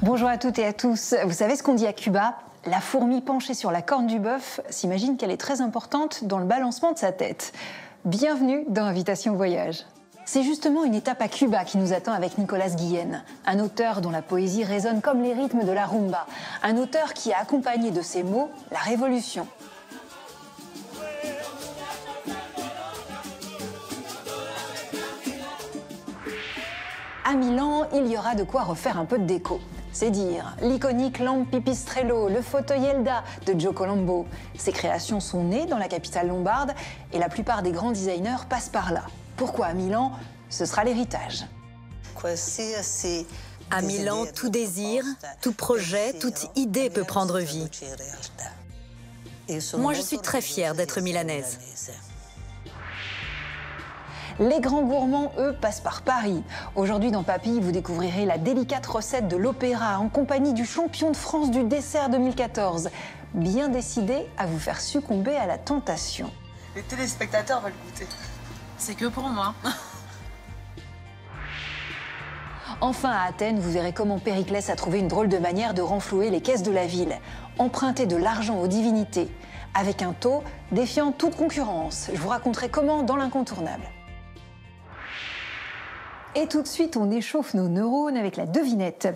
Bonjour à toutes et à tous. Vous savez ce qu'on dit à Cuba? La fourmi penchée sur la corne du bœuf s'imagine qu'elle est très importante dans le balancement de sa tête. Bienvenue dans Invitation Voyage. C'est justement une étape à Cuba qui nous attend avec Nicolas Guillen, un auteur dont la poésie résonne comme les rythmes de la rumba, un auteur qui a accompagné de ses mots la révolution. À Milan, il y aura de quoi refaire un peu de déco. C'est dire, l'iconique lampe Pipistrello, le fauteuil Elda de Joe Colombo. Ces créations sont nées dans la capitale lombarde et la plupart des grands designers passent par là. Pourquoi à Milan? Ce sera l'héritage. À Milan, tout désir, tout projet, toute idée peut prendre vie. Moi, je suis très fière d'être milanaise. Les grands gourmands, eux, passent par Paris. Aujourd'hui, dans Papilles, vous découvrirez la délicate recette de l'opéra en compagnie du champion de France du dessert 2014. Bien décidé à vous faire succomber à la tentation. Les téléspectateurs veulent goûter. C'est que pour moi. Enfin, à Athènes, vous verrez comment Périclès a trouvé une drôle de manière de renflouer les caisses de la ville. Emprunter de l'argent aux divinités, avec un taux défiant toute concurrence. Je vous raconterai comment dans l'incontournable. Et tout de suite, on échauffe nos neurones avec la devinette.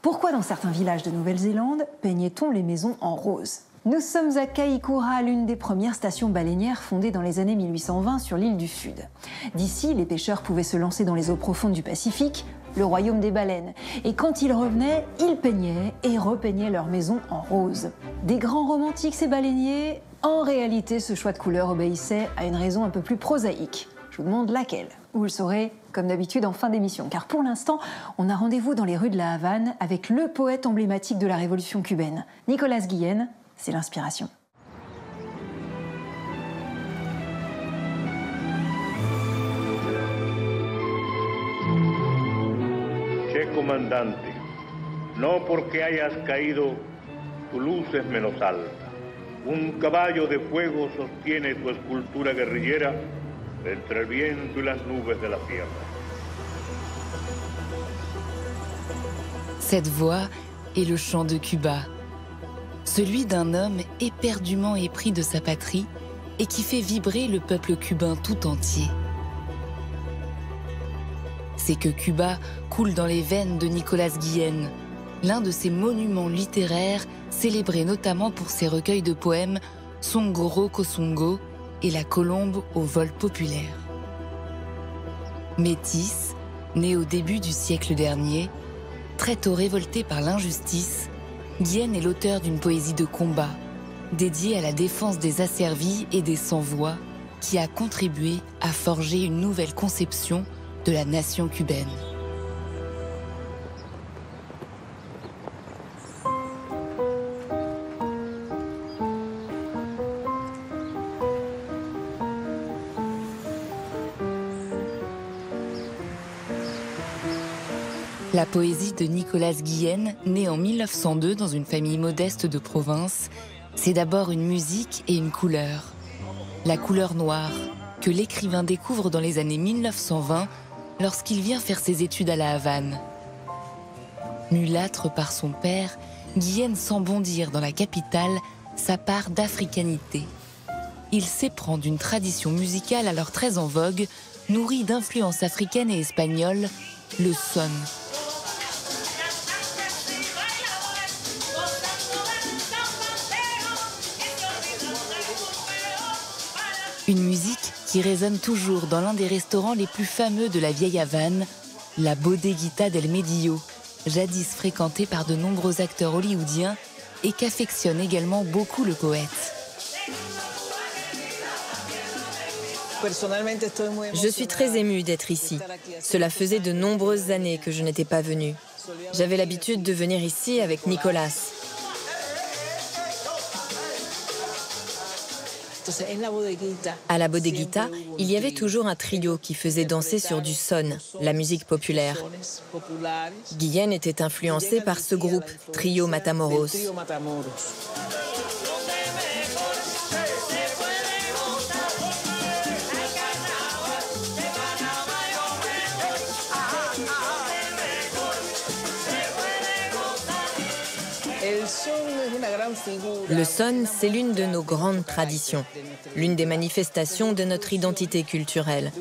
Pourquoi dans certains villages de Nouvelle-Zélande peignait-on les maisons en rose? Nous sommes à Kaikoura, l'une des premières stations baleinières fondées dans les années 1820 sur l'île du Sud. D'ici, les pêcheurs pouvaient se lancer dans les eaux profondes du Pacifique, le royaume des baleines. Et quand ils revenaient, ils peignaient et repeignaient leurs maisons en rose. Des grands romantiques, ces baleiniers? En réalité, ce choix de couleur obéissait à une raison un peu plus prosaïque. Je vous demande laquelle. Vous le saurez, comme d'habitude, en fin d'émission. Car pour l'instant, on a rendez-vous dans les rues de la Havane avec le poète emblématique de la révolution cubaine. Nicolas Guillen, c'est l'inspiration. Che comandante, no porque hayas caído, tu luz es menos alta. Un caballo de fuego sostiene tu escultura guerrillera entre el viento y las nubes de la sierra. Cette voix est le chant de Cuba, celui d'un homme éperdument épris de sa patrie et qui fait vibrer le peuple cubain tout entier. C'est que Cuba coule dans les veines de Nicolas Guillen, l'un de ces monuments littéraires célébrés notamment pour ses recueils de poèmes Songoro Kosongo et La colombe au vol populaire. Métis, né au début du siècle dernier, très tôt révolté par l'injustice, Guillen est l'auteur d'une poésie de combat, dédiée à la défense des asservis et des sans-voix, qui a contribué à forger une nouvelle conception de la nation cubaine. La poésie de Nicolas Guillen, né en 1902 dans une famille modeste de province, c'est d'abord une musique et une couleur. La couleur noire, que l'écrivain découvre dans les années 1920 lorsqu'il vient faire ses études à la Havane. Mulâtre par son père, Guillen sent bondir dans la capitale sa part d'africanité. Il s'éprend d'une tradition musicale alors très en vogue, nourrie d'influences africaines et espagnoles, le son. Une musique qui résonne toujours dans l'un des restaurants les plus fameux de la vieille Havane, la Bodeguita del Medio, jadis fréquentée par de nombreux acteurs hollywoodiens et qu'affectionne également beaucoup le poète. Je suis très émue d'être ici. Cela faisait de nombreuses années que je n'étais pas venue. J'avais l'habitude de venir ici avec Nicolas. À la Bodeguita, il y avait toujours un trio qui faisait danser sur du son, la musique populaire. Guillen était influencé par ce groupe, Trio Matamoros. Le son, c'est l'une de nos grandes traditions, l'une des manifestations de notre identité culturelle.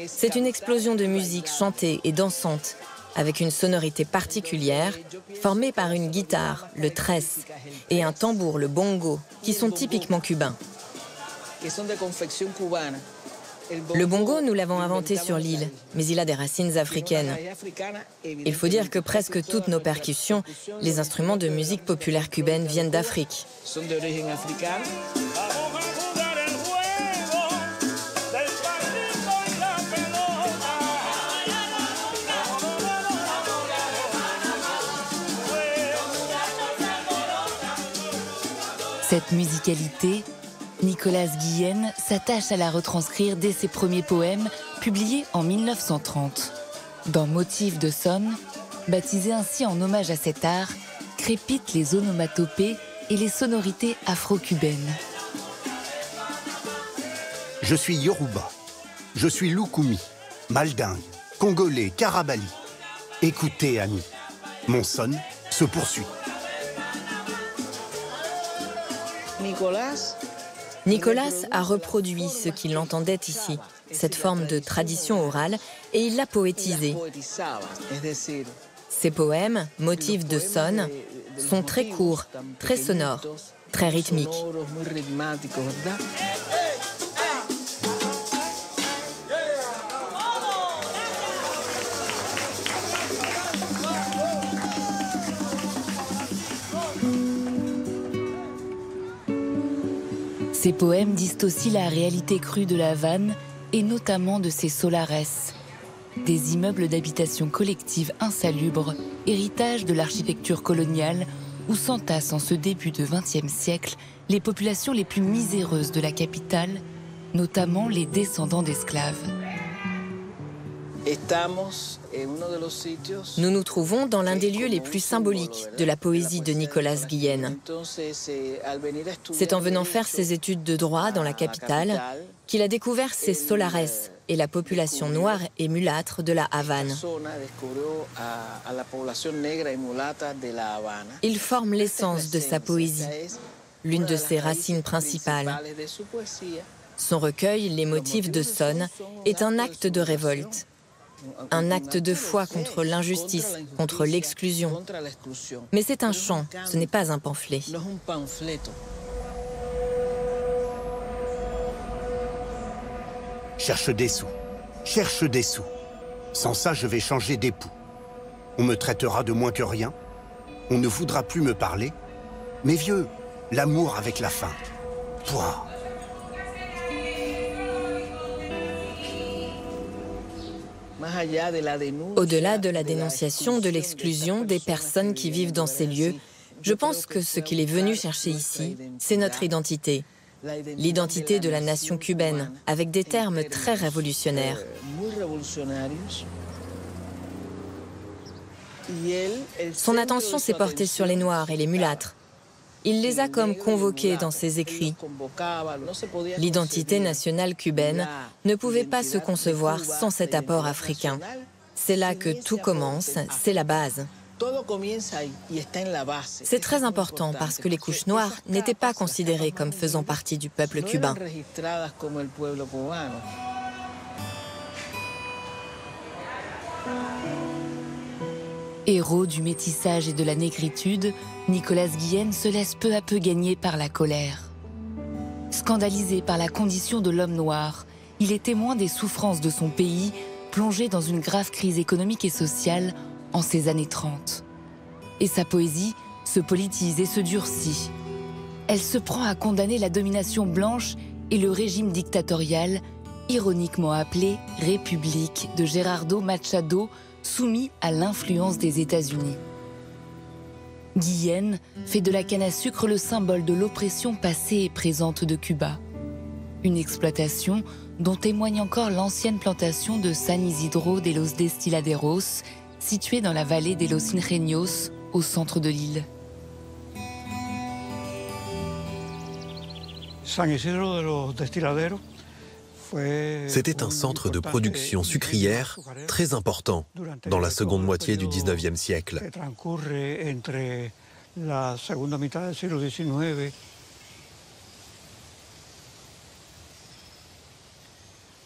C'est une explosion de musique chantée et dansante, avec une sonorité particulière, formée par une guitare, le tres, et un tambour, le bongo, qui sont typiquement cubains. Le bongo, nous l'avons inventé sur l'île, mais il a des racines africaines. Il faut dire que presque toutes nos percussions, les instruments de musique populaire cubaine, viennent d'Afrique. Cette musicalité, Nicolas Guillen s'attache à la retranscrire dès ses premiers poèmes, publiés en 1930. Dans Motifs de son, baptisé ainsi en hommage à cet art, crépitent les onomatopées et les sonorités afro-cubaines. Je suis Yoruba, je suis Lukumi, Maldingue, Congolais, Karabali. Écoutez, amis, mon son se poursuit. Nicolas a reproduit ce qu'il entendait ici, cette forme de tradition orale, et il l'a poétisée. Ses poèmes, Motifs de son, sont très courts, très sonores, très rythmiques. Ces poèmes disent aussi la réalité crue de La Havane et notamment de ses solares, des immeubles d'habitation collective insalubres, héritage de l'architecture coloniale où s'entassent en ce début de XXe siècle les populations les plus miséreuses de la capitale, notamment les descendants d'esclaves. Nous nous trouvons dans l'un des lieux les plus symboliques de la poésie de Nicolas Guillen. C'est en venant faire ses études de droit dans la capitale qu'il a découvert ces solares et la population noire et mulâtre de la Havane. Il forme l'essence de sa poésie, l'une de ses racines principales. Son recueil, Les Motifs de son, est un acte de révolte. Un acte de foi contre l'injustice, contre l'exclusion. Mais c'est un chant, ce n'est pas un pamphlet. Cherche des sous, cherche des sous. Sans ça, je vais changer d'époux. On me traitera de moins que rien. On ne voudra plus me parler. Mais vieux, l'amour avec la faim. Pouah. Au-delà de la dénonciation de l'exclusion des personnes qui vivent dans ces lieux, je pense que ce qu'il est venu chercher ici, c'est notre identité. L'identité de la nation cubaine, avec des termes très révolutionnaires. Son attention s'est portée sur les Noirs et les mulâtres. Il les a comme convoqués dans ses écrits. L'identité nationale cubaine ne pouvait pas se concevoir sans cet apport africain. C'est là que tout commence, c'est la base. C'est très important parce que les couches noires n'étaient pas considérées comme faisant partie du peuple cubain. Héros du métissage et de la négritude, Nicolas Guillen se laisse peu à peu gagner par la colère. Scandalisé par la condition de l'homme noir, il est témoin des souffrances de son pays, plongé dans une grave crise économique et sociale en ces années 30. Et sa poésie se politise et se durcit. Elle se prend à condamner la domination blanche et le régime dictatorial, ironiquement appelé « République » de Gerardo Machado, soumis à l'influence des États-Unis. Guillen fait de la canne à sucre le symbole de l'oppression passée et présente de Cuba. Une exploitation dont témoigne encore l'ancienne plantation de San Isidro de los Destiladeros, située dans la vallée de Los Ingenios, au centre de l'île. San Isidro de los Destiladeros. C'était un centre de production sucrière très important dans la seconde moitié du XIXe siècle. la segunda mitad del siglo XIX.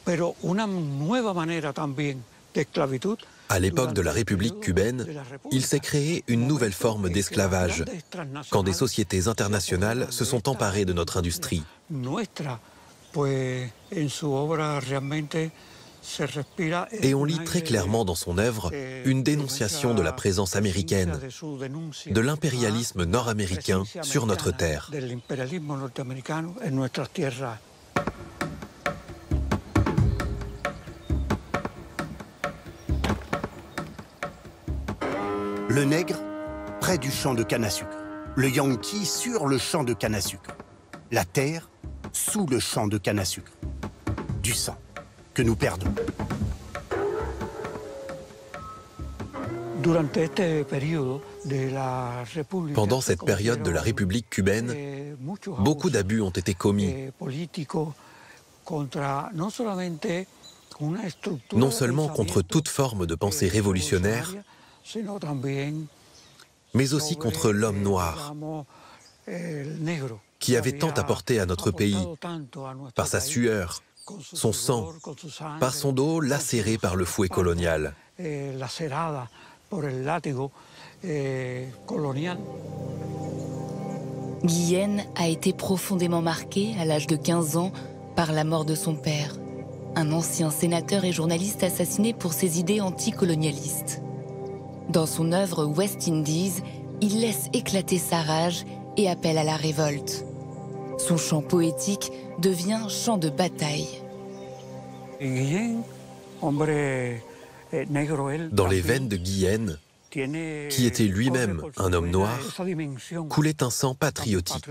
Pero una nueva manera también de esclavitud. À l'époque de la République cubaine, il s'est créé une nouvelle forme d'esclavage, quand des sociétés internationales se sont emparées de notre industrie. Et on lit très clairement dans son œuvre une dénonciation de la présence américaine, de l'impérialisme nord-américain sur notre terre. Le nègre, près du champ de canne à sucre. Le yankee, sur le champ de canne à sucre. La terre, sous le champ de canne à sucre. Du sang que nous perdons. Pendant cette période de la République cubaine, beaucoup d'abus ont été commis. Non seulement contre toute forme de pensée révolutionnaire, mais aussi contre l'homme noir, qui avait tant apporté à notre pays, par sa sueur, son sang, par son dos lacéré par le fouet colonial. Guillén a été profondément marqué à l'âge de 15 ans par la mort de son père, un ancien sénateur et journaliste assassiné pour ses idées anticolonialistes. Dans son œuvre West Indies, il laisse éclater sa rage et appelle à la révolte. Son chant poétique devient chant de bataille. Dans les veines de Guillén, qui était lui-même un homme noir, coulait un sang patriotique.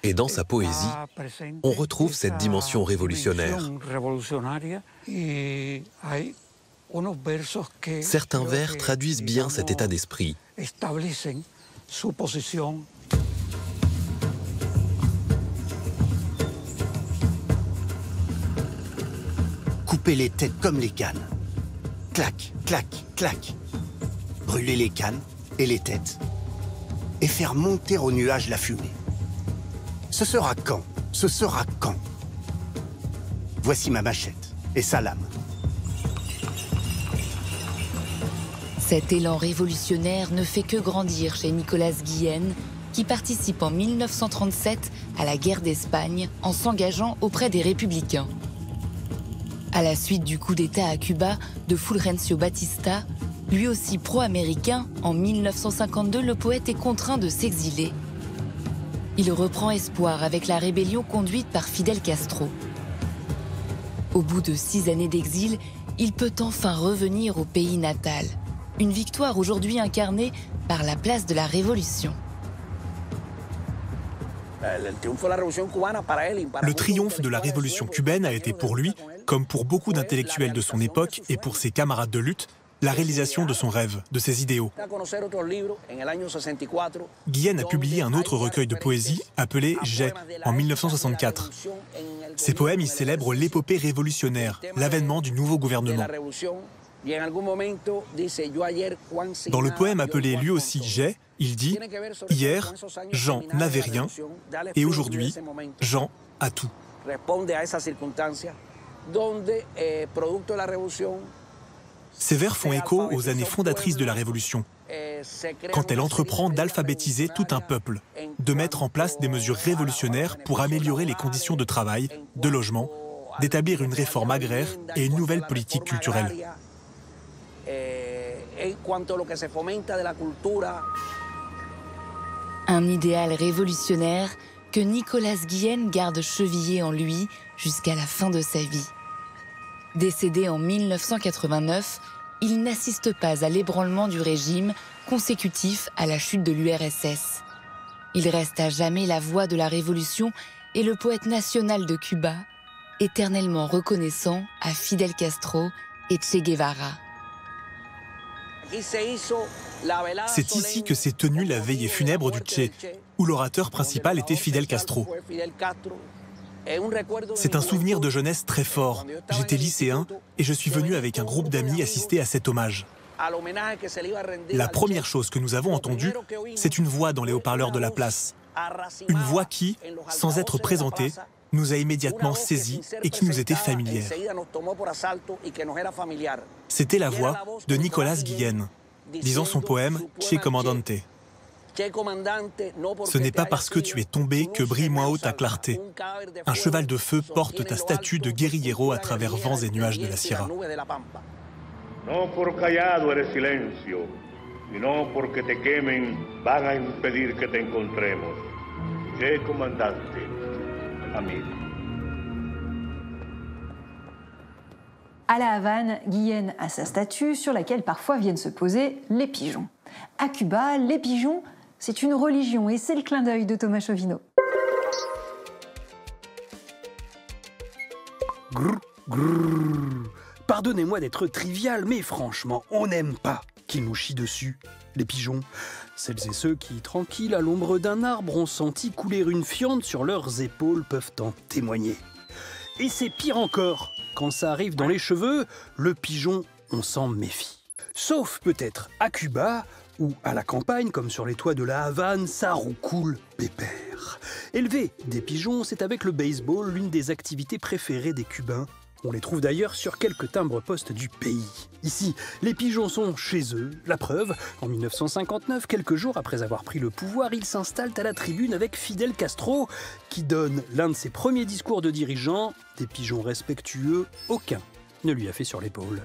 Et dans sa poésie, on retrouve cette dimension révolutionnaire. Certains vers traduisent bien cet état d'esprit. Couper les têtes comme les cannes. Clac, clac, clac. Brûler les cannes et les têtes. Et faire monter au nuage la fumée. Ce sera quand? Ce sera quand? Voici ma machette et sa lame. Cet élan révolutionnaire ne fait que grandir chez Nicolas Guillén, qui participe en 1937 à la guerre d'Espagne en s'engageant auprès des républicains. À la suite du coup d'État à Cuba de Fulgencio Batista, lui aussi pro-américain, en 1952, le poète est contraint de s'exiler. Il reprend espoir avec la rébellion conduite par Fidel Castro. Au bout de 6 années d'exil, il peut enfin revenir au pays natal. Une victoire aujourd'hui incarnée par la place de la Révolution. Le triomphe de la révolution cubaine a été pour lui, comme pour beaucoup d'intellectuels de son époque et pour ses camarades de lutte, la réalisation de son rêve, de ses idéaux. Guillén a publié un autre recueil de poésie appelé « J'ai » en 1964. Ces poèmes y célèbrent l'épopée révolutionnaire, l'avènement du nouveau gouvernement. Dans le poème appelé lui aussi « J'ai », il dit « Hier, Jean n'avait rien, et aujourd'hui, Jean a tout ». Ces vers font écho aux années fondatrices de la Révolution, quand elle entreprend d'alphabétiser tout un peuple, de mettre en place des mesures révolutionnaires pour améliorer les conditions de travail, de logement, d'établir une réforme agraire et une nouvelle politique culturelle. Un idéal révolutionnaire que Nicolas Guillén garde chevillé en lui jusqu'à la fin de sa vie. Décédé en 1989, il n'assiste pas à l'ébranlement du régime consécutif à la chute de l'URSS. Il reste à jamais la voix de la révolution et le poète national de Cuba, éternellement reconnaissant à Fidel Castro et Che Guevara. C'est ici que s'est tenue la veillée funèbre du Che, où l'orateur principal était Fidel Castro. C'est un souvenir de jeunesse très fort. J'étais lycéen et je suis venu avec un groupe d'amis assister à cet hommage. La première chose que nous avons entendue, c'est une voix dans les haut-parleurs de la place. Une voix qui, sans être présentée, nous a immédiatement saisis et qui nous était familière. C'était la voix de Nicolas Guillen, disant son poème « Che Comandante ». Ce n'est pas parce que tu es tombé que brille moins haut ta clarté. Un cheval de feu porte ta statue de guerriero à travers vents et nuages de la Sierra. No por callado eres silencio, y no porque te quemen van a impedir que te encontremos. Che comandante, amigo. À la Havane, Guillen a sa statue sur laquelle parfois viennent se poser les pigeons. À Cuba, les pigeons, c'est une religion et c'est le clin d'œil de Thomas Chauvineau. Grrr, grrr. Pardonnez-moi d'être trivial, mais franchement, on n'aime pas qu'ils nous chient dessus, les pigeons. Celles et ceux qui, tranquilles à l'ombre d'un arbre, ont senti couler une fiente sur leurs épaules peuvent en témoigner. Et c'est pire encore, quand ça arrive dans les cheveux, le pigeon, on s'en méfie. Sauf peut-être à Cuba, ou à la campagne, comme sur les toits de la Havane, ça roucoule pépère. Élever des pigeons, c'est avec le baseball l'une des activités préférées des Cubains. On les trouve d'ailleurs sur quelques timbres-poste du pays. Ici, les pigeons sont chez eux. La preuve, en 1959, quelques jours après avoir pris le pouvoir, ils s'installent à la tribune avec Fidel Castro, qui donne l'un de ses premiers discours de dirigeant. Des pigeons respectueux, aucun ne lui a fait sur l'épaule.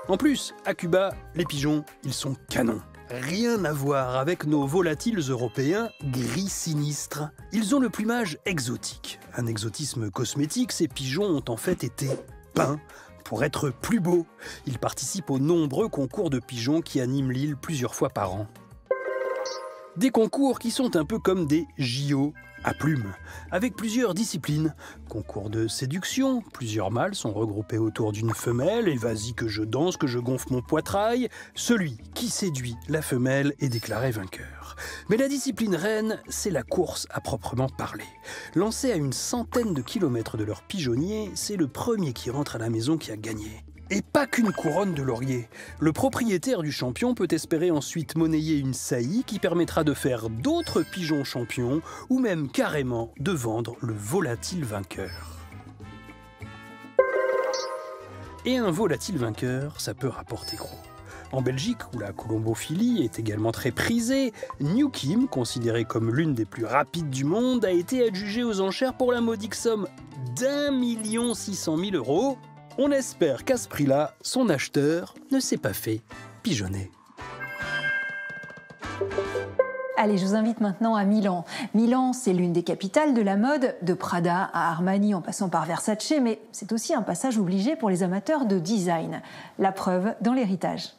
En plus, à Cuba, les pigeons, ils sont canons. Rien à voir avec nos volatiles européens gris sinistres. Ils ont le plumage exotique. Un exotisme cosmétique, ces pigeons ont en fait été peints pour être plus beaux. Ils participent aux nombreux concours de pigeons qui animent l'île plusieurs fois par an. Des concours qui sont un peu comme des JO à plumes, avec plusieurs disciplines. Concours de séduction, plusieurs mâles sont regroupés autour d'une femelle, et vas-y que je danse, que je gonfle mon poitrail. Celui qui séduit la femelle est déclaré vainqueur. Mais la discipline reine, c'est la course à proprement parler. Lancé à une centaine de kilomètres de leur pigeonnier, c'est le premier qui rentre à la maison qui a gagné. Et pas qu'une couronne de laurier. Le propriétaire du champion peut espérer ensuite monnayer une saillie qui permettra de faire d'autres pigeons champions ou même carrément de vendre le volatile vainqueur. Et un volatile vainqueur, ça peut rapporter gros. En Belgique, où la colombophilie est également très prisée, New Kim, considérée comme l'une des plus rapides du monde, a été adjugée aux enchères pour la modique somme d'1 600 000 €. On espère qu'à ce prix-là, son acheteur ne s'est pas fait pigeonner. Allez, je vous invite maintenant à Milan. Milan, c'est l'une des capitales de la mode, de Prada à Armani en passant par Versace, mais c'est aussi un passage obligé pour les amateurs de design. La preuve dans l'héritage.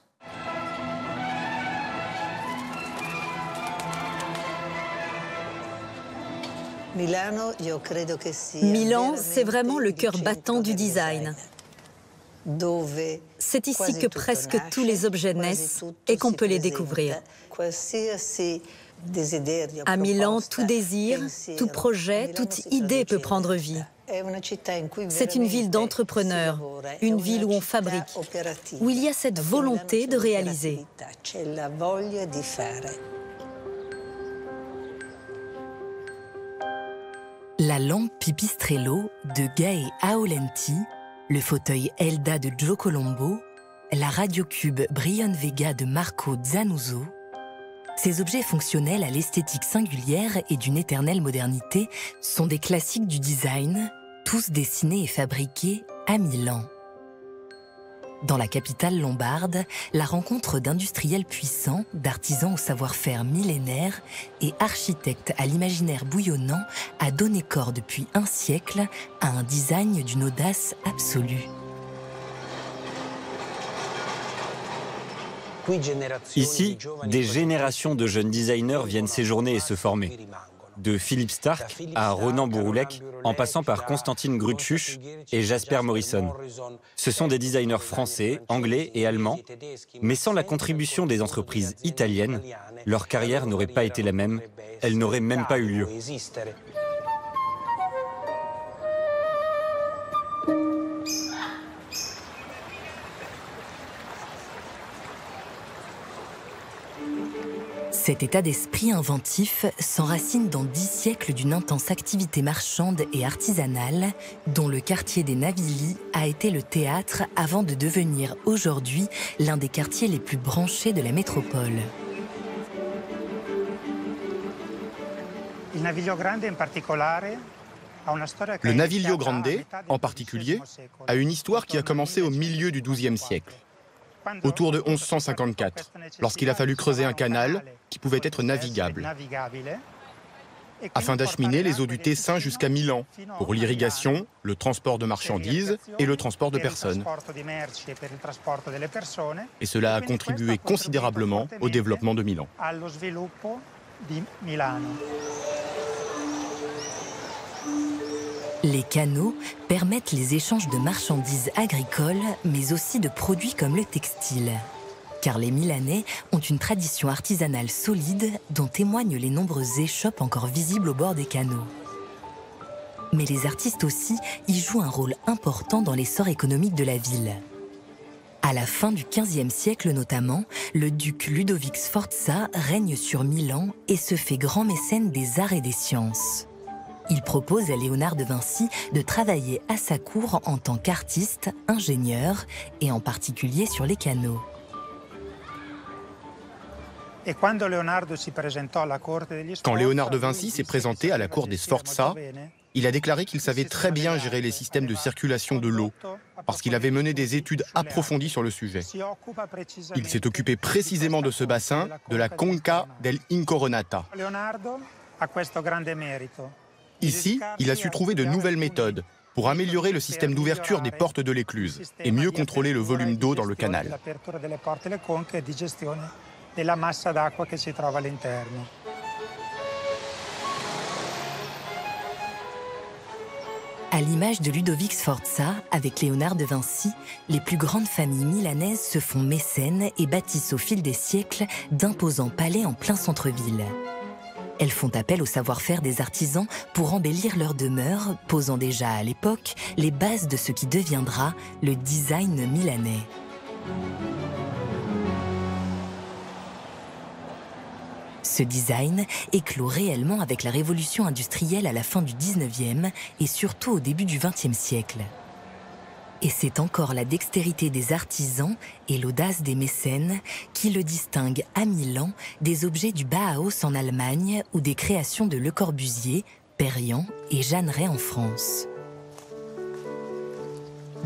Milan, c'est vraiment le cœur battant du design. C'est ici que presque tous les objets naissent et qu'on peut les découvrir. À Milan, tout désir, tout projet, toute idée peut prendre vie. C'est une ville d'entrepreneurs, une ville où on fabrique, où il y a cette volonté de réaliser. La lampe Pipistrello de Gae Aolenti, le fauteuil Elda de Joe Colombo, la radiocube Brion Vega de Marco Zanuzzo, ces objets fonctionnels à l'esthétique singulière et d'une éternelle modernité sont des classiques du design, tous dessinés et fabriqués à Milan. Dans la capitale lombarde, la rencontre d'industriels puissants, d'artisans au savoir-faire millénaire et architectes à l'imaginaire bouillonnant a donné corps depuis un siècle à un design d'une audace absolue. Ici, des générations de jeunes designers viennent séjourner et se former. De Philippe Stark à Ronan Bouroulec, en passant par Constantine Grutschus et Jasper Morrison. Ce sont des designers français, anglais et allemands, mais sans la contribution des entreprises italiennes, leur carrière n'aurait pas été la même, elle n'aurait même pas eu lieu. Cet état d'esprit inventif s'enracine dans 10 siècles d'une intense activité marchande et artisanale dont le quartier des Navili a été le théâtre avant de devenir aujourd'hui l'un des quartiers les plus branchés de la métropole. Le Naviglio Grande, en particulier, a une histoire qui a commencé au milieu du XIIe siècle, autour de 1154, lorsqu'il a fallu creuser un canal qui pouvait être navigable, afin d'acheminer les eaux du Tessin jusqu'à Milan, pour l'irrigation, le transport de marchandises et le transport de personnes. Et cela a contribué considérablement au développement de Milan. Les canaux permettent les échanges de marchandises agricoles, mais aussi de produits comme le textile. Car les Milanais ont une tradition artisanale solide dont témoignent les nombreuses échoppes encore visibles au bord des canaux. Mais les artistes aussi y jouent un rôle important dans l'essor économique de la ville. À la fin du XVe siècle notamment, le duc Ludovic Sforza règne sur Milan et se fait grand mécène des arts et des sciences. Il propose à Léonard de Vinci de travailler à sa cour en tant qu'artiste, ingénieur et en particulier sur les canaux. Quand Léonard de Vinci s'est présenté à la cour des Sforza, il a déclaré qu'il savait très bien gérer les systèmes de circulation de l'eau, parce qu'il avait mené des études approfondies sur le sujet. Il s'est occupé précisément de ce bassin, de la Conca dell'Incoronata. Ici, il a su trouver de nouvelles méthodes pour améliorer le système d'ouverture des portes de l'écluse et mieux contrôler le volume d'eau dans le canal. À l'image de Ludovic Sforza, avec Léonard de Vinci, les plus grandes familles milanaises se font mécènes et bâtissent au fil des siècles d'imposants palais en plein centre-ville. Elles font appel au savoir-faire des artisans pour embellir leur demeure, posant déjà à l'époque les bases de ce qui deviendra le design milanais. Ce design éclot réellement avec la révolution industrielle à la fin du XIXe et surtout au début du XXe siècle. Et c'est encore la dextérité des artisans et l'audace des mécènes qui le distinguent à Milan des objets du Bauhaus en Allemagne ou des créations de Le Corbusier, Perriand et Jeanneret en France.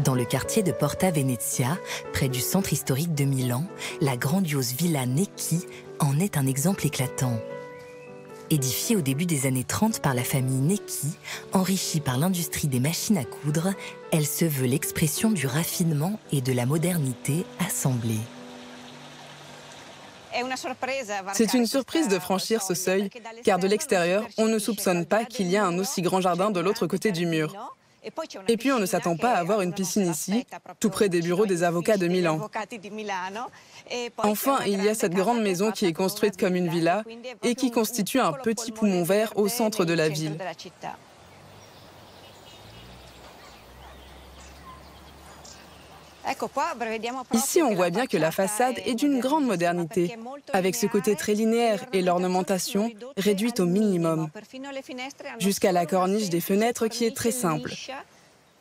Dans le quartier de Porta Venezia, près du centre historique de Milan, la grandiose villa Necchi en est un exemple éclatant. Édifiée au début des années 30 par la famille Necchi, enrichie par l'industrie des machines à coudre, elle se veut l'expression du raffinement et de la modernité assemblée. C'est une surprise de franchir ce seuil, car de l'extérieur, on ne soupçonne pas qu'il y a un aussi grand jardin de l'autre côté du mur. Et puis on ne s'attend pas à avoir une piscine ici, tout près des bureaux des avocats de Milan. Enfin, il y a cette grande maison qui est construite comme une villa et qui constitue un petit poumon vert au centre de la ville. Ici, on voit bien que la façade est d'une grande modernité, avec ce côté très linéaire et l'ornementation réduite au minimum, jusqu'à la corniche des fenêtres qui est très simple.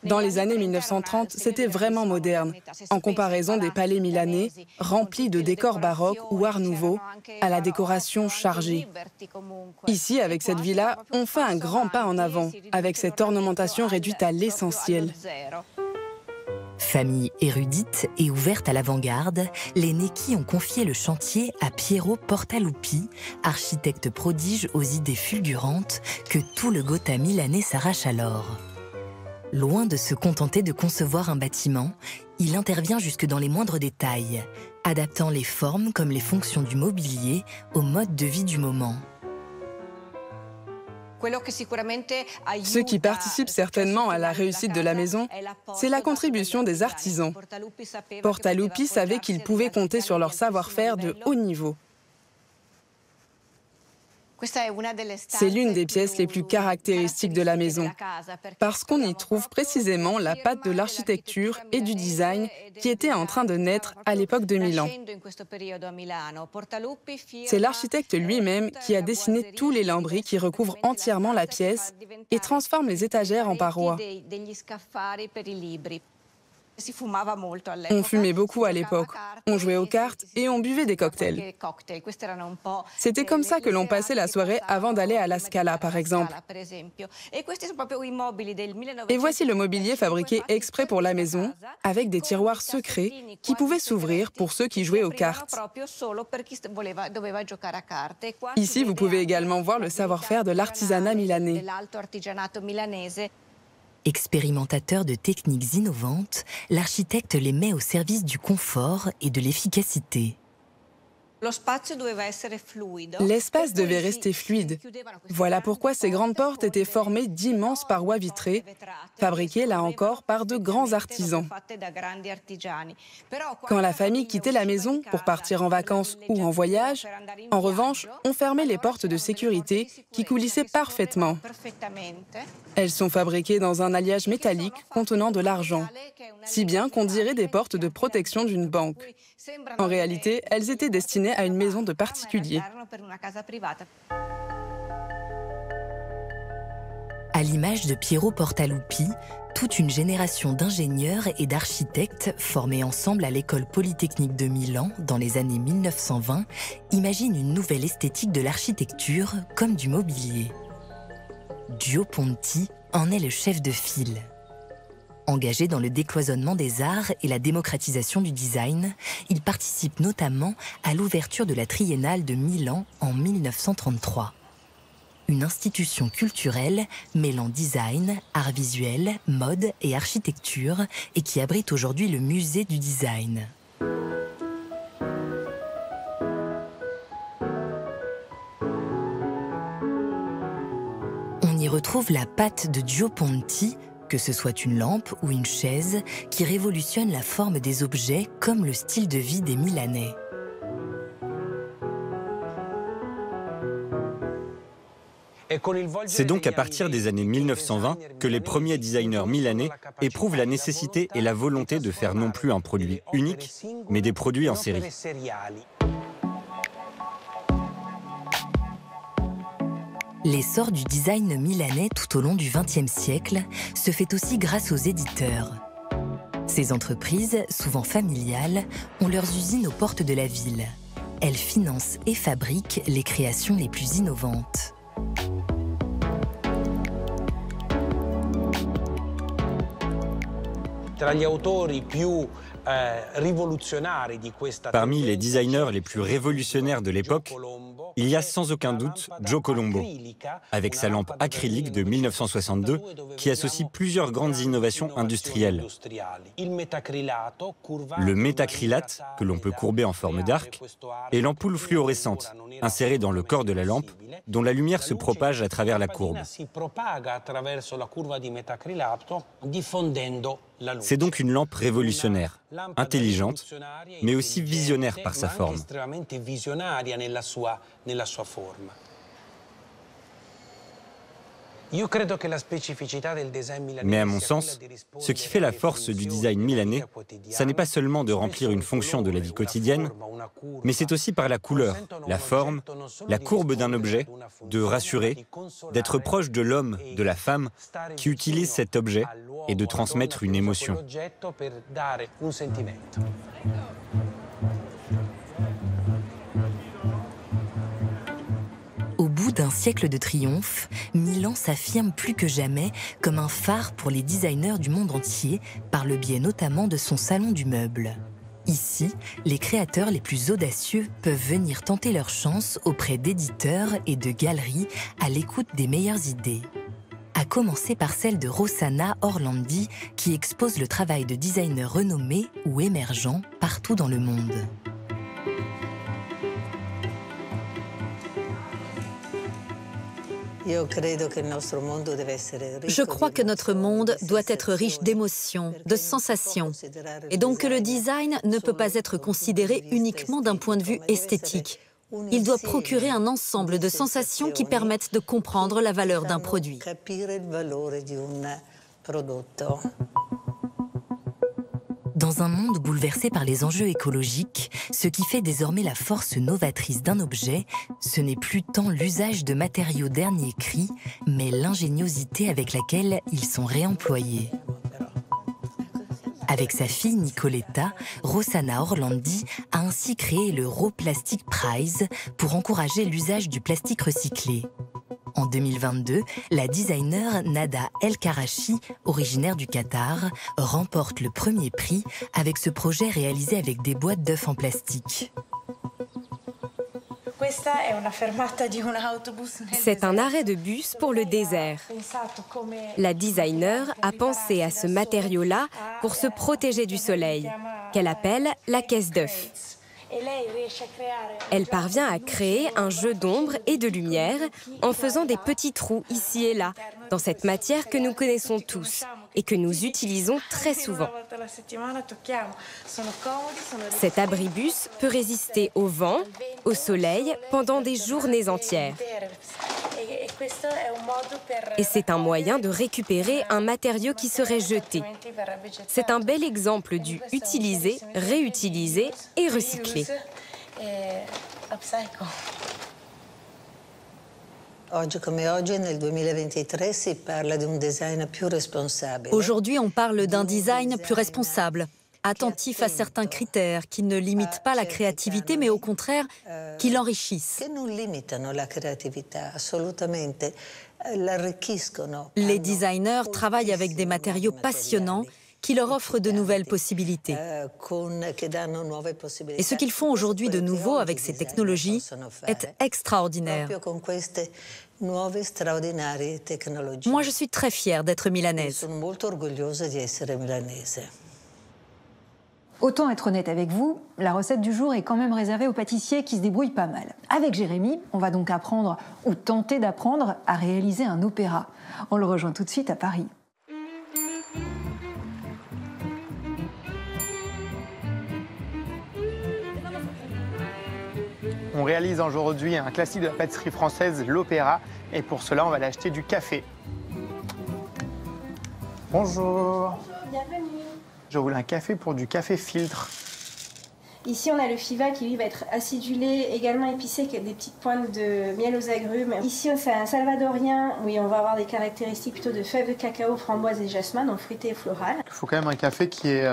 Dans les années 1930, c'était vraiment moderne, en comparaison des palais milanais, remplis de décors baroques ou art nouveau, à la décoration chargée. Ici, avec cette villa, on fait un grand pas en avant, avec cette ornementation réduite à l'essentiel. Famille érudite et ouverte à l'avant-garde, les Necchi ont confié le chantier à Piero Portaluppi, architecte prodige aux idées fulgurantes que tout le Gotha milanais s'arrache alors. Loin de se contenter de concevoir un bâtiment, il intervient jusque dans les moindres détails, adaptant les formes comme les fonctions du mobilier au mode de vie du moment. Ce qui participe certainement à la réussite de la maison, c'est la contribution des artisans. Portaluppi savait qu'ils pouvaient compter sur leur savoir-faire de haut niveau. C'est l'une des pièces les plus caractéristiques de la maison, parce qu'on y trouve précisément la patte de l'architecture et du design qui était en train de naître à l'époque de Milan. C'est l'architecte lui-même qui a dessiné tous les lambris qui recouvrent entièrement la pièce et transforment les étagères en parois. On fumait beaucoup à l'époque, on jouait aux cartes et on buvait des cocktails. C'était comme ça que l'on passait la soirée avant d'aller à la Scala, par exemple. Et voici le mobilier fabriqué exprès pour la maison, avec des tiroirs secrets qui pouvaient s'ouvrir pour ceux qui jouaient aux cartes. Ici, vous pouvez également voir le savoir-faire de l'artisanat milanais. Expérimentateur de techniques innovantes, l'architecte les met au service du confort et de l'efficacité. L'espace devait rester fluide. Voilà pourquoi ces grandes portes étaient formées d'immenses parois vitrées, fabriquées là encore par de grands artisans. Quand la famille quittait la maison pour partir en vacances ou en voyage, en revanche, on fermait les portes de sécurité qui coulissaient parfaitement. Elles sont fabriquées dans un alliage métallique contenant de l'argent, si bien qu'on dirait des portes de protection d'une banque. En réalité, elles étaient destinées à une maison de particulier. À l'image de Piero Portaluppi, toute une génération d'ingénieurs et d'architectes formés ensemble à l'école polytechnique de Milan dans les années 1920 imagine une nouvelle esthétique de l'architecture comme du mobilier. Gio Ponti en est le chef de file. Engagé dans le décloisonnement des arts et la démocratisation du design, il participe notamment à l'ouverture de la Triennale de Milan en 1933. Une institution culturelle mêlant design, art visuel, mode et architecture et qui abrite aujourd'hui le musée du design. On y retrouve la patte de Gio Ponti, que ce soit une lampe ou une chaise, qui révolutionne la forme des objets comme le style de vie des Milanais. C'est donc à partir des années 1920 que les premiers designers milanais éprouvent la nécessité et la volonté de faire non plus un produit unique, mais des produits en série. L'essor du design milanais tout au long du XXe siècle se fait aussi grâce aux éditeurs. Ces entreprises, souvent familiales, ont leurs usines aux portes de la ville. Elles financent et fabriquent les créations les plus innovantes. Parmi les designers les plus révolutionnaires de l'époque, il y a sans aucun doute Gio Colombo, avec sa lampe acrylique de 1962 qui associe plusieurs grandes innovations industrielles. Le métacrylate, que l'on peut courber en forme d'arc, et l'ampoule fluorescente, insérée dans le corps de la lampe, dont la lumière se propage à travers la courbe. C'est donc une lampe révolutionnaire, intelligente, mais aussi visionnaire par sa forme. Mais à mon sens, ce qui fait la force du design milanais, ça n'est pas seulement de remplir une fonction de la vie quotidienne, mais c'est aussi par la couleur, la forme, la courbe d'un objet, de rassurer, d'être proche de l'homme, de la femme, qui utilise cet objet et de transmettre une émotion. Au bout d'un siècle de triomphe, Milan s'affirme plus que jamais comme un phare pour les designers du monde entier, par le biais notamment de son salon du meuble. Ici, les créateurs les plus audacieux peuvent venir tenter leur chance auprès d'éditeurs et de galeries à l'écoute des meilleures idées. À commencer par celle de Rossana Orlandi, qui expose le travail de designers renommés ou émergents partout dans le monde. Je crois que notre monde doit être riche d'émotions, de sensations, et donc que le design ne peut pas être considéré uniquement d'un point de vue esthétique, Il doit procurer un ensemble de sensations qui permettent de comprendre la valeur d'un produit. Dans un monde bouleversé par les enjeux écologiques, ce qui fait désormais la force novatrice d'un objet, ce n'est plus tant l'usage de matériaux dernier cri, mais l'ingéniosité avec laquelle ils sont réemployés. Avec sa fille Nicoletta, Rossana Orlandi a ainsi créé le Raw Plastic Prize pour encourager l'usage du plastique recyclé. En 2022, la designer Nada El Karachi, originaire du Qatar, remporte le premier prix avec ce projet réalisé avec des boîtes d'œufs en plastique. C'est un arrêt de bus pour le désert. La designer a pensé à ce matériau-là pour se protéger du soleil, qu'elle appelle la caisse d'œufs. Elle parvient à créer un jeu d'ombre et de lumière en faisant des petits trous ici et là, dans cette matière que nous connaissons tous et que nous utilisons très souvent. Cet abribus peut résister au vent, au soleil, pendant des journées entières. Et c'est un moyen de récupérer un matériau qui serait jeté. C'est un bel exemple du utiliser, réutiliser et recycler. Aujourd'hui, on parle d'un design plus responsable, attentif à certains critères qui ne limitent pas la créativité, mais au contraire, qui l'enrichissent. Les designers travaillent avec des matériaux passionnants qui leur offrent de nouvelles possibilités. Et ce qu'ils font aujourd'hui de nouveau avec ces technologies est extraordinaire. Moi, je suis très fière d'être milanaise. Autant être honnête avec vous, la recette du jour est quand même réservée aux pâtissiers qui se débrouillent pas mal. Avec Jérémy, on va donc apprendre, ou tenter d'apprendre, à réaliser un opéra. On le rejoint tout de suite à Paris. On réalise aujourd'hui un classique de la pâtisserie française, l'opéra, et pour cela, on va aller acheter du café. Bonjour. Bienvenue. Je voulais un café pour du café filtre. Ici, on a le Fiva qui, lui, va être acidulé, également épicé, avec des petites pointes de miel aux agrumes. Ici, c'est un salvadorien, oui, on va avoir des caractéristiques plutôt de fèves de cacao, framboise et jasmin, donc fruité et floral. Il faut quand même un café qui ait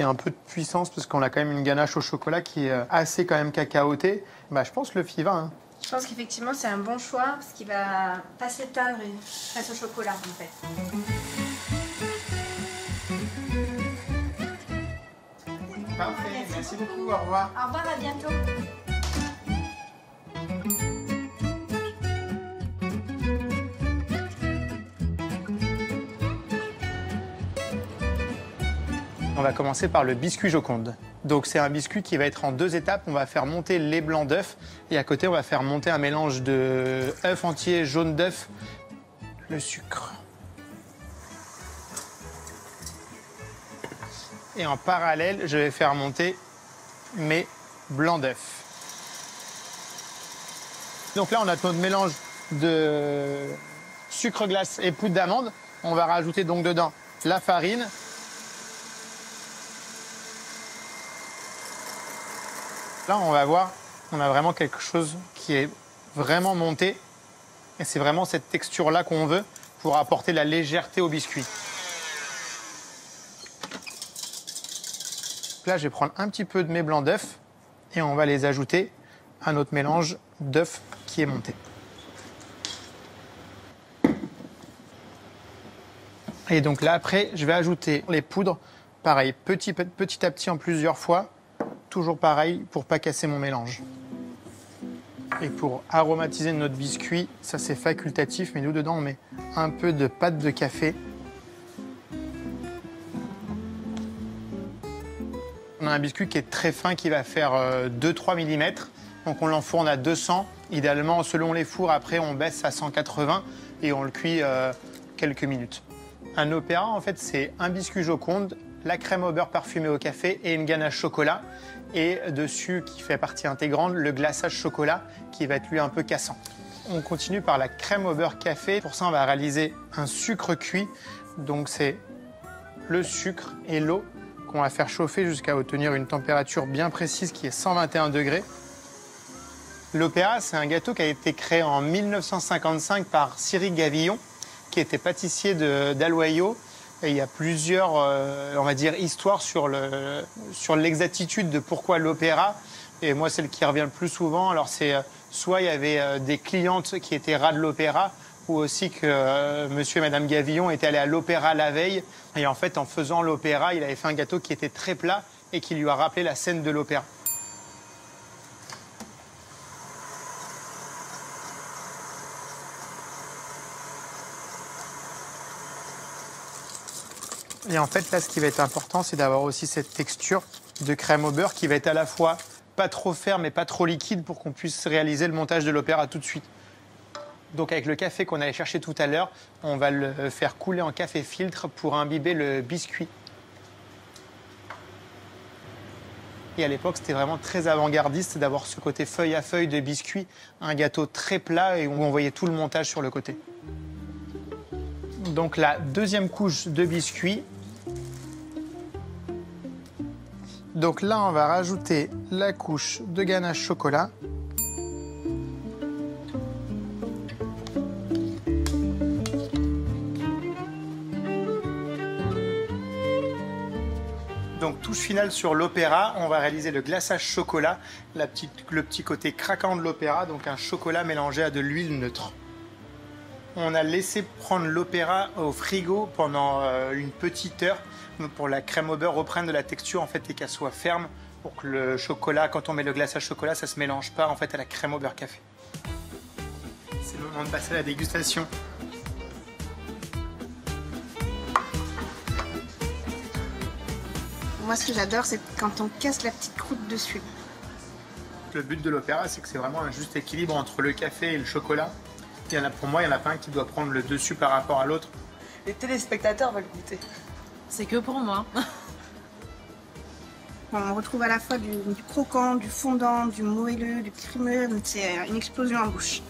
un peu de puissance, parce qu'on a quand même une ganache au chocolat qui est assez quand même cacaotée. Bah, je pense le Fiva. Hein. Je pense qu'effectivement, c'est un bon choix, parce qu'il va pas s'éteindre face au chocolat, en fait. Parfait, merci beaucoup, au revoir. Au revoir, à bientôt. On va commencer par le biscuit Joconde. Donc c'est un biscuit qui va être en 2 étapes. On va faire monter les blancs d'œufs et à côté on va faire monter un mélange de œufs entiers, jaune d'œuf, le sucre. Et en parallèle, je vais faire monter mes blancs d'œufs. Donc là, on a notre mélange de sucre glace et poudre d'amande. On va rajouter donc dedans la farine. Là, on va voir, on a vraiment quelque chose qui est vraiment monté. Et c'est vraiment cette texture-là qu'on veut pour apporter la légèreté au biscuit. Là, je vais prendre un petit peu de mes blancs d'œufs et on va les ajouter à notre mélange d'œufs qui est monté. Et donc là, après, je vais ajouter les poudres, pareil, petit à petit en plusieurs fois, toujours pareil pour pas casser mon mélange. Et pour aromatiser notre biscuit, ça c'est facultatif, mais nous dedans on met un peu de pâte de café. On a un biscuit qui est très fin, qui va faire 2-3 mm. Donc on l'enfourne à 200. Idéalement, selon les fours, après on baisse à 180 et on le cuit quelques minutes. Un opéra, en fait, c'est un biscuit Joconde, la crème au beurre parfumée au café et une ganache chocolat. Et dessus, qui fait partie intégrante, le glaçage chocolat qui va être lui un peu cassant. On continue par la crème au beurre café. Pour ça, on va réaliser un sucre cuit. Donc c'est le sucre et l'eau qu'on va faire chauffer jusqu'à obtenir une température bien précise qui est 121 degrés. L'opéra, c'est un gâteau qui a été créé en 1955 par Cyril Gavillon, qui était pâtissier d'Aloyau. Et il y a plusieurs, on va dire, histoires sur l'exactitude de pourquoi l'opéra. Et moi, celle qui revient le plus souvent, alors c'est soit il y avait des clientes qui étaient ras de l'opéra, ou aussi que monsieur et madame Gavillon étaient allés à l'opéra la veille. Et en fait, en faisant l'opéra, il avait fait un gâteau qui était très plat et qui lui a rappelé la scène de l'opéra. Et en fait, là, ce qui va être important, c'est d'avoir aussi cette texture de crème au beurre qui va être à la fois pas trop ferme et pas trop liquide pour qu'on puisse réaliser le montage de l'opéra tout de suite. Donc avec le café qu'on allait chercher tout à l'heure, on va le faire couler en café filtre pour imbiber le biscuit. Et à l'époque, c'était vraiment très avant-gardiste d'avoir ce côté feuille à feuille de biscuit, un gâteau très plat et où on voyait tout le montage sur le côté. Donc la deuxième couche de biscuit. Donc là, on va rajouter la couche de ganache chocolat. Donc touche finale sur l'opéra, on va réaliser le glaçage chocolat, le petit côté craquant de l'opéra, donc un chocolat mélangé à de l'huile neutre. On a laissé prendre l'opéra au frigo pendant une petite heure pour que la crème au beurre reprenne de la texture en fait, et qu'elle soit ferme pour que le chocolat, quand on met le glaçage chocolat, ça ne se mélange pas en fait, à la crème au beurre café. C'est le moment de passer à la dégustation. Moi, ce que j'adore, c'est quand on casse la petite croûte dessus. Le but de l'opéra, c'est que c'est vraiment un juste équilibre entre le café et le chocolat. Pour moi, il n'y en a pas un qui doit prendre le dessus par rapport à l'autre. Les téléspectateurs veulent goûter. C'est que pour moi. On retrouve à la fois du croquant, du fondant, du moelleux, du crémeux. C'est une explosion en bouche.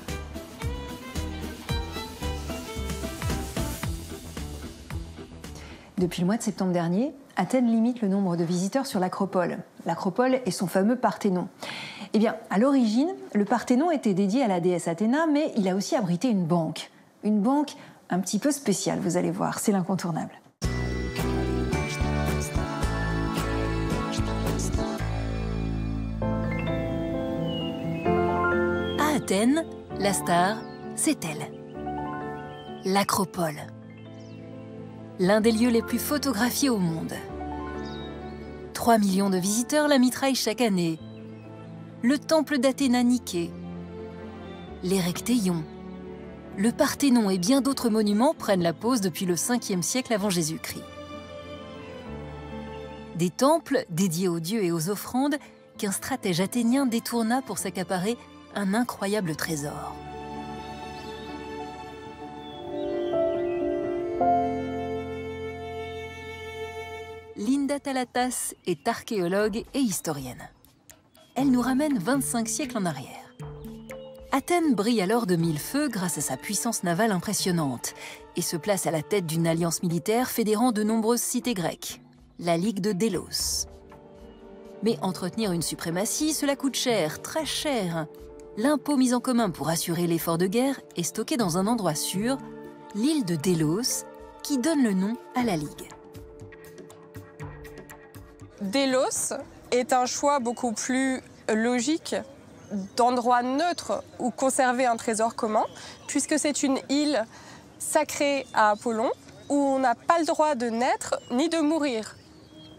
Depuis le mois de septembre dernier, Athènes limite le nombre de visiteurs sur l'Acropole. L'Acropole est son fameux Parthénon. Eh bien, à l'origine, le Parthénon était dédié à la déesse Athéna, mais il a aussi abrité une banque. Une banque un petit peu spéciale, vous allez voir, c'est l'incontournable. À Athènes, la star, c'est elle. L'Acropole. L'un des lieux les plus photographiés au monde. 3 millions de visiteurs la mitraillent chaque année. Le temple d'Athéna Niké, l'Érectéion, le Parthénon et bien d'autres monuments prennent la pose depuis le 5e siècle avant Jésus-Christ. Des temples dédiés aux dieux et aux offrandes qu'un stratège athénien détourna pour s'accaparer un incroyable trésor. Linda Talatas est archéologue et historienne. Elle nous ramène 25 siècles en arrière. Athènes brille alors de mille feux grâce à sa puissance navale impressionnante et se place à la tête d'une alliance militaire fédérant de nombreuses cités grecques, la Ligue de Délos. Mais entretenir une suprématie, cela coûte cher, très cher. L'impôt mis en commun pour assurer l'effort de guerre est stocké dans un endroit sûr, l'île de Délos, qui donne le nom à la Ligue. Délos est un choix beaucoup plus logique d'endroit neutre où conserver un trésor commun, puisque c'est une île sacrée à Apollon, où on n'a pas le droit de naître ni de mourir.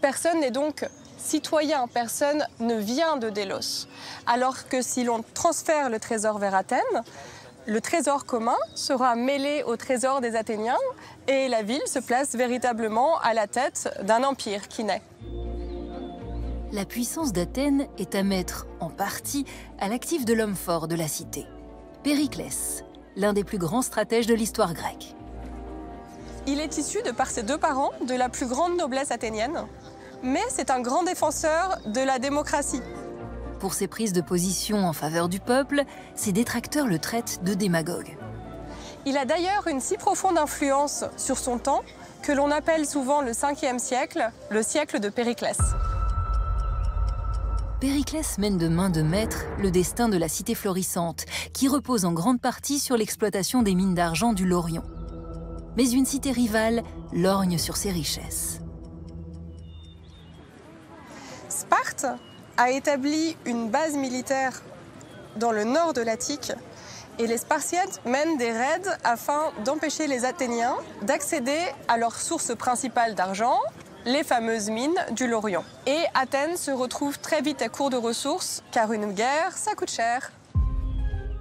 Personne n'est donc citoyen, personne ne vient de Délos. Alors que si l'on transfère le trésor vers Athènes, le trésor commun sera mêlé au trésor des Athéniens et la ville se place véritablement à la tête d'un empire qui naît. La puissance d'Athènes est à mettre, en partie, à l'actif de l'homme fort de la cité, Périclès, l'un des plus grands stratèges de l'histoire grecque. Il est issu, de par ses deux parents, de la plus grande noblesse athénienne, mais c'est un grand défenseur de la démocratie. Pour ses prises de position en faveur du peuple, ses détracteurs le traitent de démagogue. Il a d'ailleurs une si profonde influence sur son temps que l'on appelle souvent le 5e siècle, le siècle de Périclès. Périclès mène de main de maître le destin de la cité florissante, qui repose en grande partie sur l'exploitation des mines d'argent du Laurion. Mais une cité rivale lorgne sur ses richesses. Sparte a établi une base militaire dans le nord de l'Attique et les Spartiates mènent des raids afin d'empêcher les Athéniens d'accéder à leur source principale d'argent, les fameuses mines du Laurion. Et Athènes se retrouve très vite à court de ressources, car une guerre, ça coûte cher.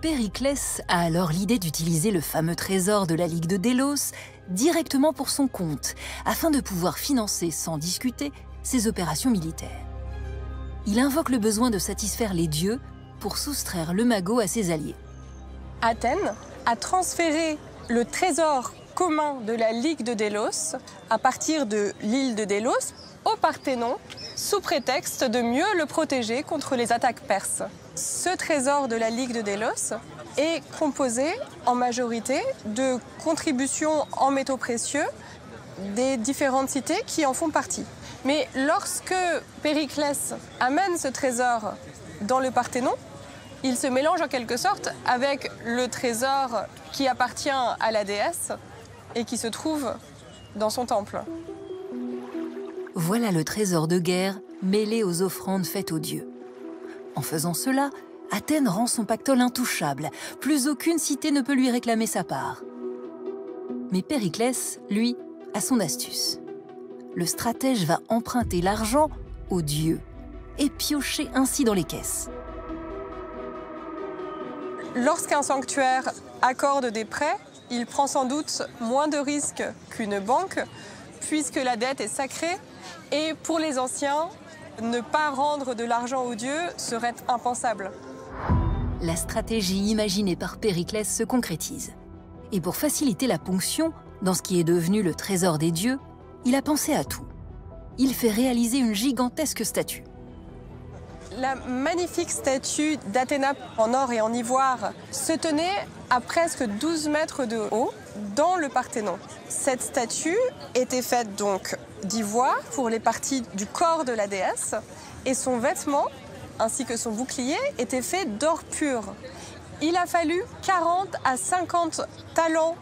Périclès a alors l'idée d'utiliser le fameux trésor de la Ligue de Délos directement pour son compte, afin de pouvoir financer sans discuter ses opérations militaires. Il invoque le besoin de satisfaire les dieux pour soustraire le magot à ses alliés. Athènes a transféré le trésor commun de la Ligue de Délos à partir de l'île de Délos au Parthénon, sous prétexte de mieux le protéger contre les attaques perses. Ce trésor de la Ligue de Délos est composé en majorité de contributions en métaux précieux des différentes cités qui en font partie. Mais lorsque Périclès amène ce trésor dans le Parthénon, il se mélange en quelque sorte avec le trésor qui appartient à la déesse et qui se trouve dans son temple. Voilà le trésor de guerre mêlé aux offrandes faites aux dieux. En faisant cela, Athènes rend son pactole intouchable. Plus aucune cité ne peut lui réclamer sa part. Mais Périclès, lui, a son astuce. Le stratège va emprunter l'argent aux dieux et piocher ainsi dans les caisses. Lorsqu'un sanctuaire accorde des prêts, il prend sans doute moins de risques qu'une banque, puisque la dette est sacrée. Et pour les anciens, ne pas rendre de l'argent aux dieux serait impensable. La stratégie imaginée par Périclès se concrétise. Et pour faciliter la ponction, dans ce qui est devenu le trésor des dieux, il a pensé à tout. Il fait réaliser une gigantesque statue. La magnifique statue d'Athéna en or et en ivoire se tenait à presque 12 mètres de haut dans le Parthénon. Cette statue était faite donc d'ivoire pour les parties du corps de la déesse et son vêtement ainsi que son bouclier étaient faits d'or pur. Il a fallu 40 à 50 talents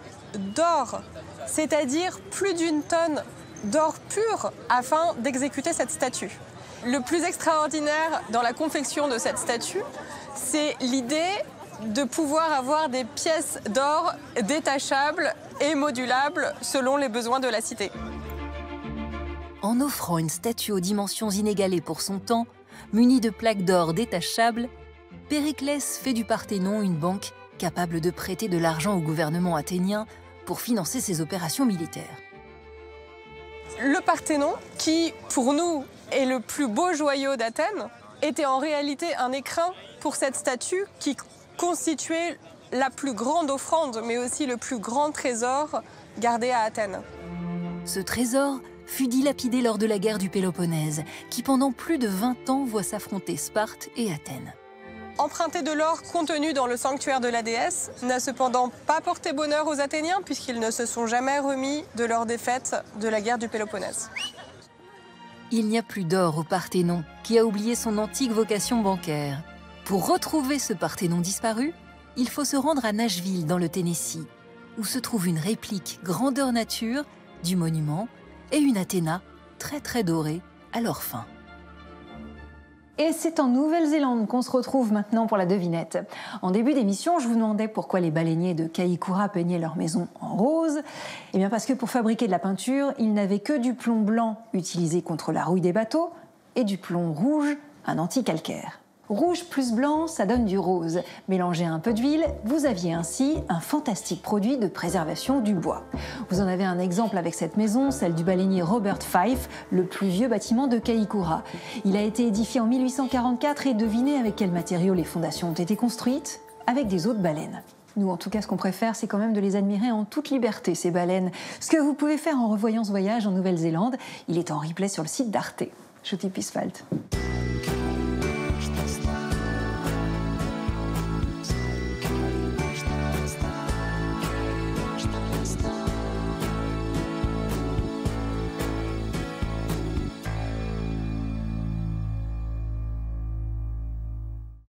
d'or, c'est-à-dire plus d'une tonne d'or pur afin d'exécuter cette statue. Le plus extraordinaire dans la confection de cette statue, c'est l'idée de pouvoir avoir des pièces d'or détachables et modulables selon les besoins de la cité. En offrant une statue aux dimensions inégalées pour son temps, munie de plaques d'or détachables, Périclès fait du Parthénon une banque capable de prêter de l'argent au gouvernement athénien pour financer ses opérations militaires. Le Parthénon, qui pour nous est le plus beau joyau d'Athènes, était en réalité un écrin pour cette statue qui constituait la plus grande offrande, mais aussi le plus grand trésor gardé à Athènes. Ce trésor fut dilapidé lors de la guerre du Péloponnèse, qui pendant plus de 20 ans voit s'affronter Sparte et Athènes. Emprunter de l'or contenu dans le sanctuaire de la déesse n'a cependant pas porté bonheur aux Athéniens puisqu'ils ne se sont jamais remis de leur défaite de la guerre du Péloponnèse. Il n'y a plus d'or au Parthénon, qui a oublié son antique vocation bancaire. Pour retrouver ce Parthénon disparu, il faut se rendre à Nashville, dans le Tennessee, où se trouve une réplique grandeur nature du monument et une Athéna très dorée à leur fin. Et c'est en Nouvelle-Zélande qu'on se retrouve maintenant pour la devinette. En début d'émission, je vous demandais pourquoi les baleiniers de Kaikoura peignaient leur maison en rose. Eh bien parce que pour fabriquer de la peinture, ils n'avaient que du plomb blanc utilisé contre la rouille des bateaux et du plomb rouge, un anti-calcaire. Rouge plus blanc, ça donne du rose. Mélangez un peu d'huile, vous aviez ainsi un fantastique produit de préservation du bois. Vous en avez un exemple avec cette maison, celle du baleinier Robert Fife, le plus vieux bâtiment de Kaikoura. Il a été édifié en 1844 et devinez avec quel matériau les fondations ont été construites ? Avec des os de baleine. Nous, en tout cas, ce qu'on préfère, c'est quand même de les admirer en toute liberté, ces baleines. Ce que vous pouvez faire en revoyant ce voyage en Nouvelle-Zélande, il est en replay sur le site d'Arte. Shooty Pisfalt.